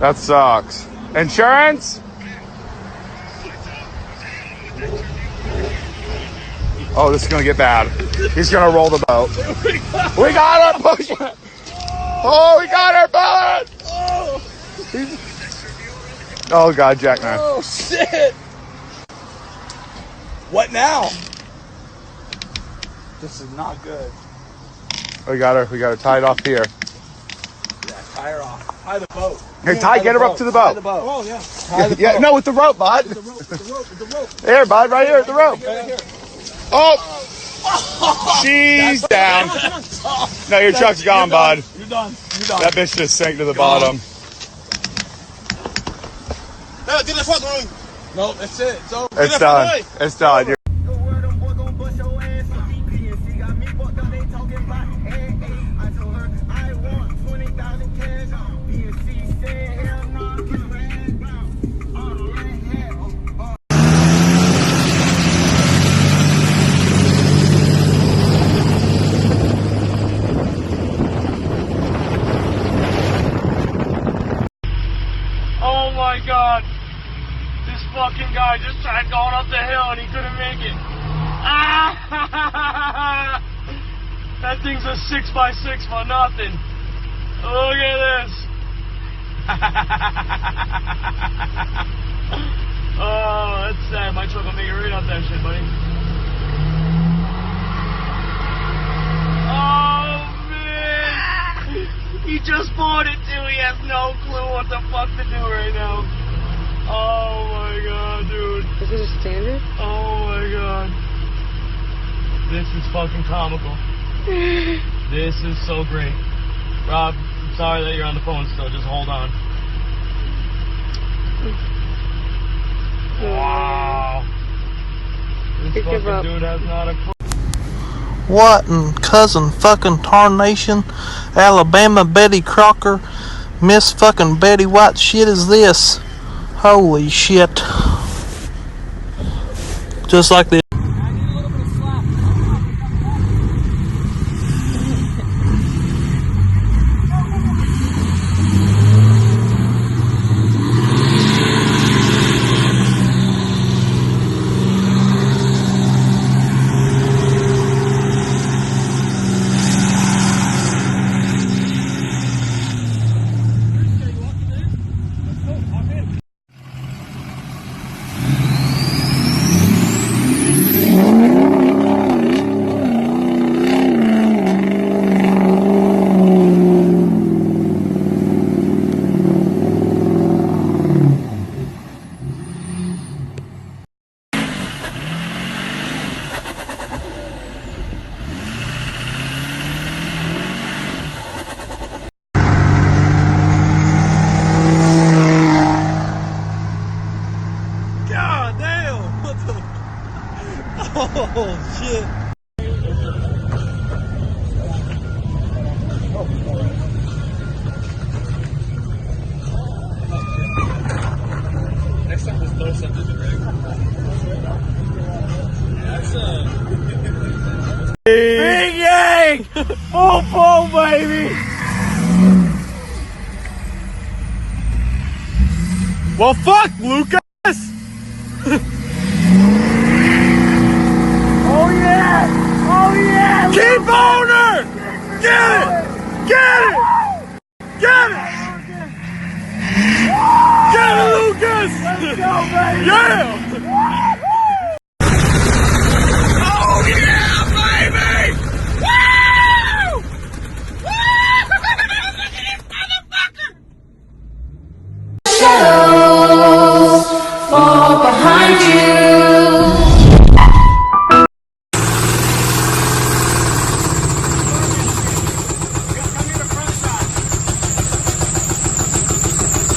That sucks. Insurance? Oh, this is gonna get bad. He's gonna roll the boat. We got her! Push it! Oh, we got her, boat! Oh God, jackknife. Oh shit! What now? This is not good. We got her. We got her tied off here. Yeah, tie her off. Tie the boat. Hey, get her up to the boat. Tie the boat. Oh yeah. Tie the boat. No, with the rope, bud. With the rope. With the rope. With the rope. Here, bud, right here at the rope. Right here. Oh, she's down. No, your truck's gone, bud. You're done. You're done. That bitch just sank to the bottom. Get the fuck away. No, that's it. It's over. It's done. It's done. You're Oh my God, this fucking guy just tried going up the hill and he couldn't make it. Ah! That thing's a 6x6 for nothing. Look at this. Oh, that's sad. My truck will make it right up that shit, buddy. Oh, man. He just bought it too. He has no clue what the fuck to do right now. Oh my God, dude. Is it a standard? Oh my God. This is fucking comical. This is so great. Rob, I'm sorry that you're on the phone still. Just hold on. Wow. This fucking dude has not a clue. What in cousin fucking tarnation, Alabama Betty Crocker, Miss fucking Betty White shit is this? Holy shit. Just like this. Oh shit. Next time just throw something to Greg. That's Big Yang! Full baby! Well, fuck, Lucas! Oh yeah! Keep on her! Get it! Get it! Get it! Get it, Lucas! Let's go, baby! Yeah!